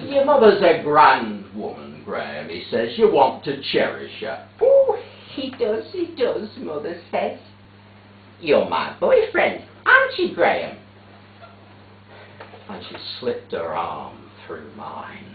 Your mother's a grand woman, Graham, he says. You want to cherish her. Oh, he does, Mother says. You're my boyfriend, aren't you, Graham? And she slipped her arm through mine.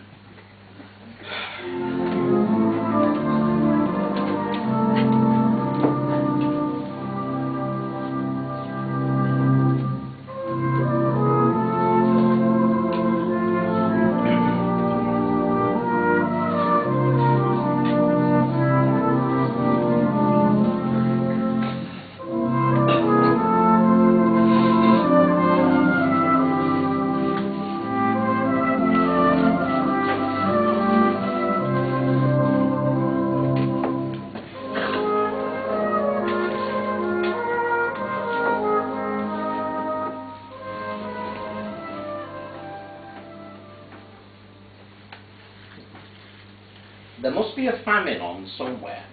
There must be a famine on somewhere,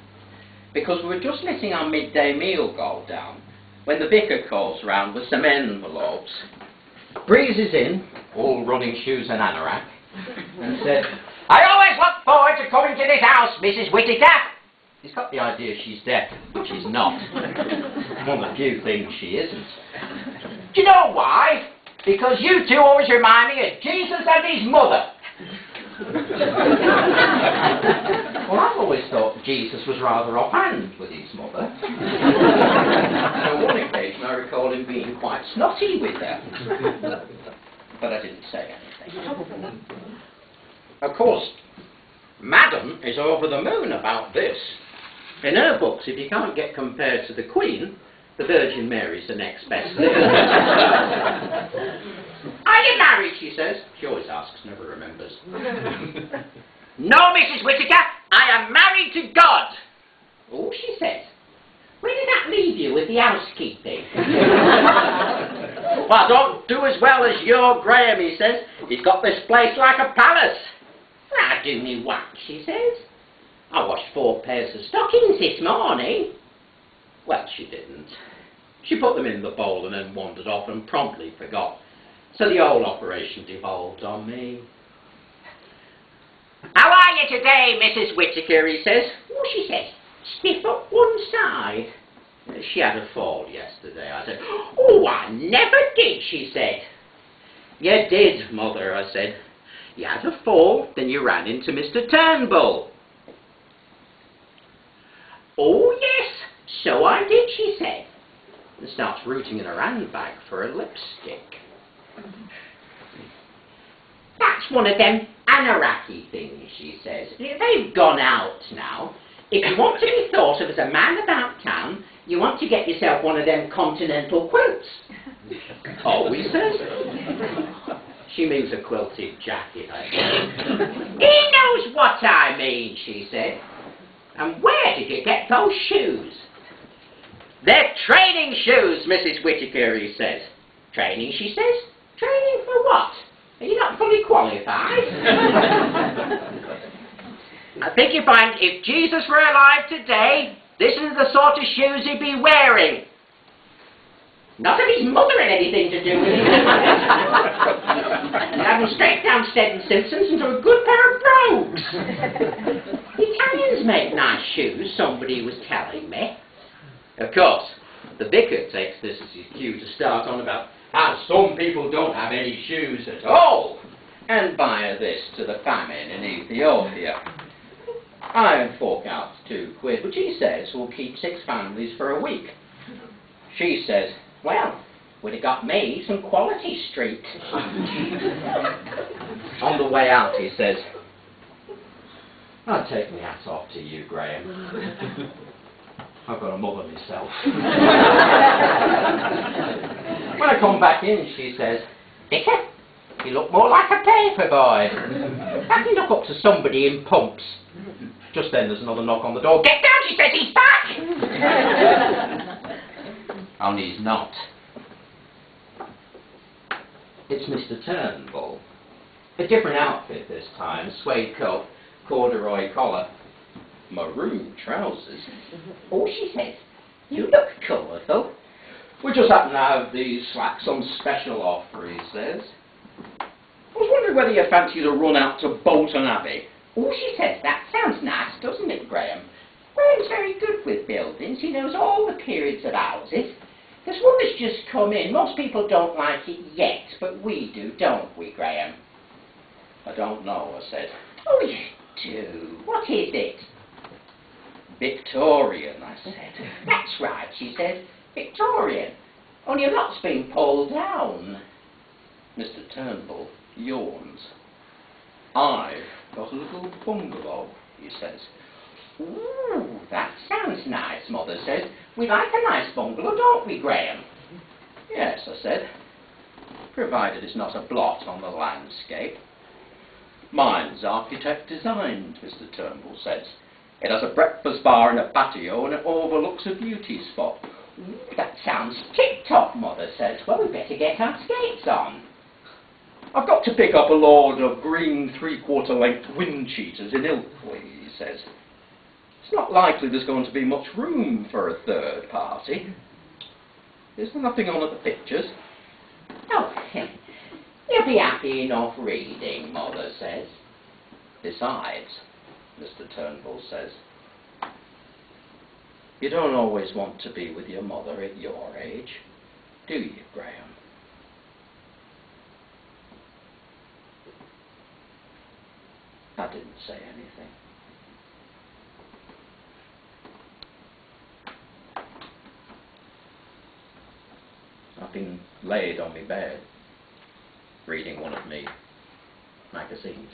because we were just letting our midday meal go down when the vicar calls round with some envelopes, breezes in, all running shoes and anorak, and said, "I always look forward to coming to this house, Mrs. Whittaker." He's got the idea she's deaf, but she's not. One of the few things she isn't. Do you know why? Because you two always remind me of Jesus and his mother. Well, I've always thought Jesus was rather offhand with his mother. On one occasion I recall him being quite snotty with her. But I didn't say anything. Of course, Madam is over the moon about this. In her books, if you can't get compared to the Queen, the Virgin Mary's the next best thing. "Are you married?" she says. She always asks, never remembers. "No, Mrs. Whittaker, I am married to God." "Oh," she says. "Where did that leave you with the housekeeping?" "Well, I don't do as well as your Graham," he says. "He's got this place like a palace." "I do me what," she says. "I washed 4 pairs of stockings this morning." Well, she didn't. She put them in the bowl and then wandered off and promptly forgot. So the whole operation devolved on me. "How are you today, Mrs. Whittaker?" he says. "Oh," she says, "stiff up one side." "She had a fall yesterday," I said. "Oh, I never did," she said. "You did, Mother," I said. "You had a fall, then you ran into Mr. Turnbull." "Oh, yes, so I did," she said, and starts rooting in her handbag for a lipstick. "That's one of them anarchy things," she says. "They've gone out now. If you want to be thought of as a man about town, you want to get yourself one of them continental quilts." "Oh," he says. "She means a quilted jacket," I said. "He knows what I mean," she said. "And where did you get those shoes?" "They're training shoes, Mrs. Whittaker," he says. "Training," she says. "Training for what? Are you not fully qualified?" "I think you find if Jesus were alive today, this is the sort of shoes he'd be wearing." "Not if his mother had anything to do with it." "You'd have him straight downstairs and Simpsons into a good pair of brogues." "The Italians make nice shoes," somebody was telling me. Of course, the vicar takes this as his cue to start on about how some people don't have any shoes at all, and via this to the famine in Ethiopia. I fork out £2, which he says will keep 6 families for a week. She says, "Well, would have got me some Quality Street." On the way out, he says, "I'll take my hat off to you, Graham. I've got a mother myself." When I come back in, she says, "Vicar, you look more like a paper boy. Have you look up to somebody in pumps?" Just then there's another knock on the door. "Get down," she says, "he's back." Only he's not. It's Mr. Turnbull. A different outfit this time. Suede coat, corduroy collar, maroon trousers. "Oh," she says, "you look colourful." "We just happen to have these slacks on special offer," he says. whether you fancy to run out to Bolton Abbey. Oh, she says, that sounds nice, doesn't it, Graham? Graham's very good with buildings. He knows all the periods of houses. There's one that's just come in. Most people don't like it yet, but we do, don't we, Graham? I don't know, I said. Oh, you do. What is it? Victorian, I said. That's right, she says. Victorian. Only a lot's been pulled down. Mr. Turnbull yawns. I've got a little bungalow, he says. Ooh, that sounds nice, Mother says. We like a nice bungalow, don't we, Graham? Yes, I said, provided it's not a blot on the landscape. Mine's architect designed, Mr. Turnbull says. It has a breakfast bar and a patio and it overlooks a beauty spot. Ooh, that sounds tip-top, Mother says. Well, we better get our skates on. I've got to pick up a load of green three-quarter length wind cheaters in Ilkley, he says. It's not likely there's going to be much room for a third party. Is there nothing on at the pictures? Oh, you'll be happy enough reading, Mother says. Besides, Mr. Turnbull says, you don't always want to be with your mother at your age, do you, Graham? I didn't say anything. I've been laid on my bed, reading one of me magazines.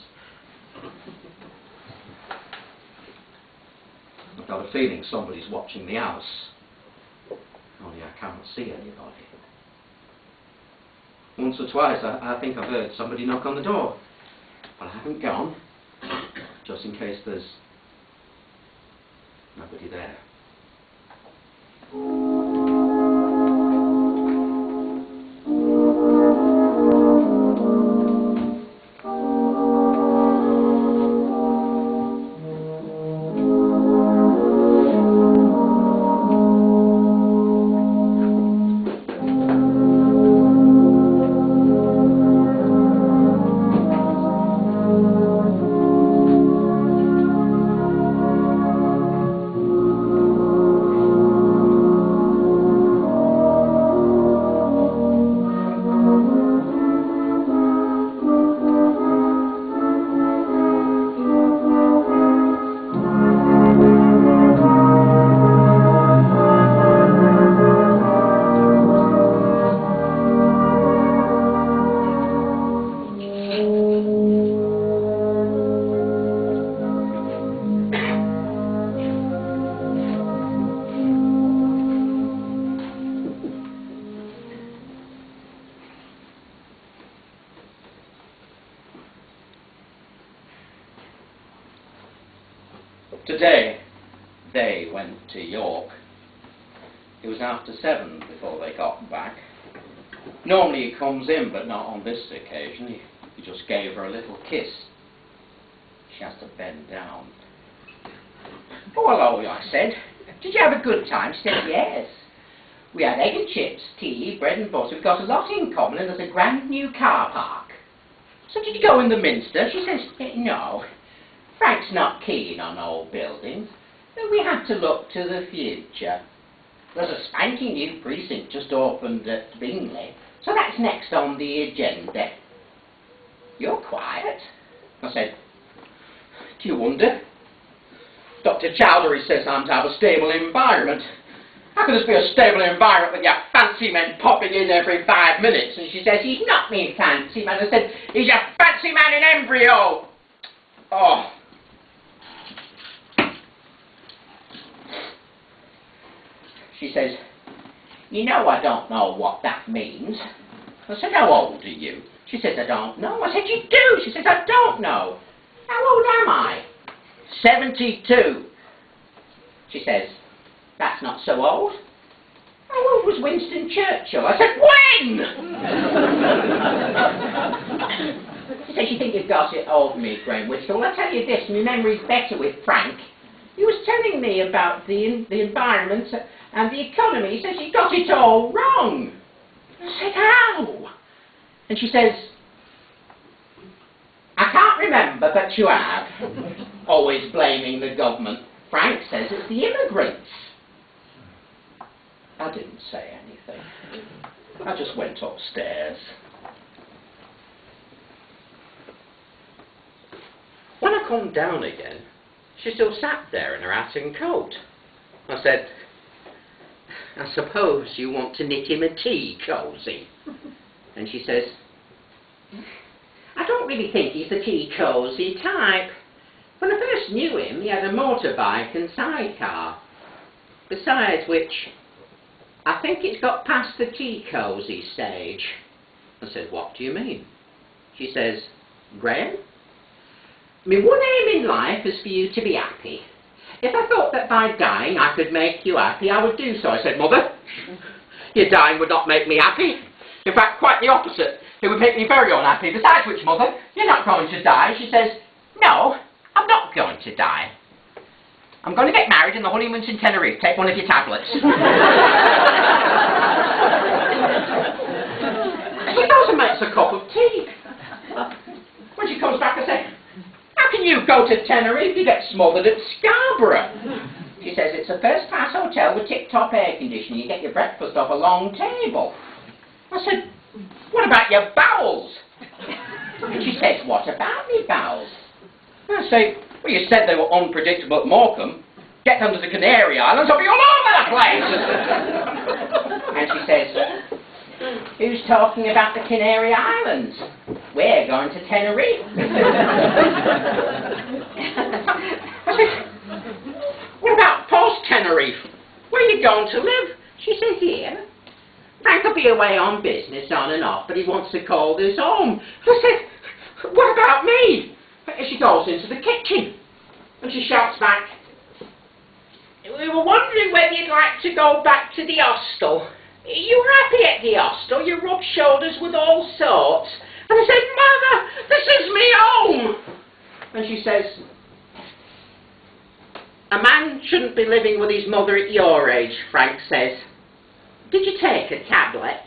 I've got a feeling somebody's watching the house, only I can't see anybody. Once or twice I think I've heard somebody knock on the door, but I haven't gone, just in case there's nobody there. Today, they went to York. It was after 7 before they got back. Normally he comes in, but not on this occasion. He just gave her a little kiss. She has to bend down. Oh, hello, I said. Did you have a good time? She said, yes. We had egg and chips, tea, bread and butter. We've got a lot in common and there's a grand new car park. So did you go in the Minster? She says, no. Frank's not keen on old buildings. We have to look to the future. There's a spanking new precinct just opened at Bingley, so that's next on the agenda. You're quiet. I said, do you wonder? Dr. Chowdhury says I'm to have a stable environment. How can this be a stable environment with your fancy men popping in every 5 minutes? And she says, he's not me fancy man. I said, he's a fancy man in embryo. Oh. She says, you know I don't know what that means. I said, how old are you? She says, I don't know. I said, you do. She says, I don't know. How old am I? 72. She says, that's not so old. How old was Winston Churchill? I said, when? She says, you think you've got it over me, Graham Whistle. Well, I'll tell you this, my memory's better with Frank. He was telling me about the environment and the economy. He says, you got it all wrong. I said, how? And she says, but you have. Always blaming the government. Frank says it's the immigrants. I didn't say anything. I just went upstairs. When I come down again, she still sat there in her hat and coat. I said, I suppose you want to knit him a tea cosy. And she says, I don't really think he's the tea cosy type. When I first knew him, he had a motorbike and sidecar. Besides which, I think it's got past the tea cosy stage. I said, what do you mean? She says, Graham, my one aim in life is for you to be happy. If I thought that by dying I could make you happy, I would do so. I said, Mother, your dying would not make me happy. In fact, quite the opposite. It would make me very unhappy. Besides which, Mother, you're not going to die. She says, no, I'm not going to die. I'm going to get married and the honeymoon's in Tenerife. Take one of your tablets. She goes and makes a cup of tea. When she comes back, I say, how can you go to Tenerife? You get smothered at Scarborough. She says, it's a first-class hotel with tip-top air conditioning. You get your breakfast off a long table. I said, what about your bowels? And she says, what about me bowels? And I say, well, you said they were unpredictable at Morecambe. Get them to the Canary Islands, I'll be all over the place. And she says, who's talking about the Canary Islands? We're going to Tenerife. I said, what about post-Tenerife? Where are you going to live? She says, here. Frank will be away on business on and off, but he wants to call this home. I said, what about me? And she goes into the kitchen and she shouts back, we were wondering whether you'd like to go back to the hostel. You were happy at the hostel, you rubbed shoulders with all sorts. And I said, Mother, this is me home. And she says, a man shouldn't be living with his mother at your age, Frank says. Did you take a tablet?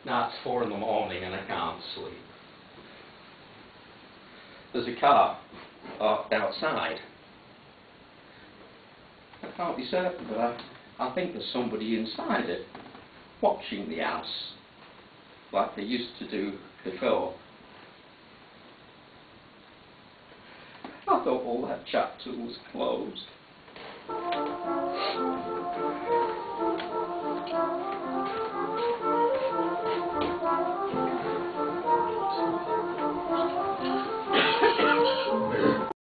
Now it's 4 in the morning and I can't sleep. There's a car parked outside. I can't be certain, but I think there's somebody inside it, watching the house, like they used to do before. I thought all that chapter was closed.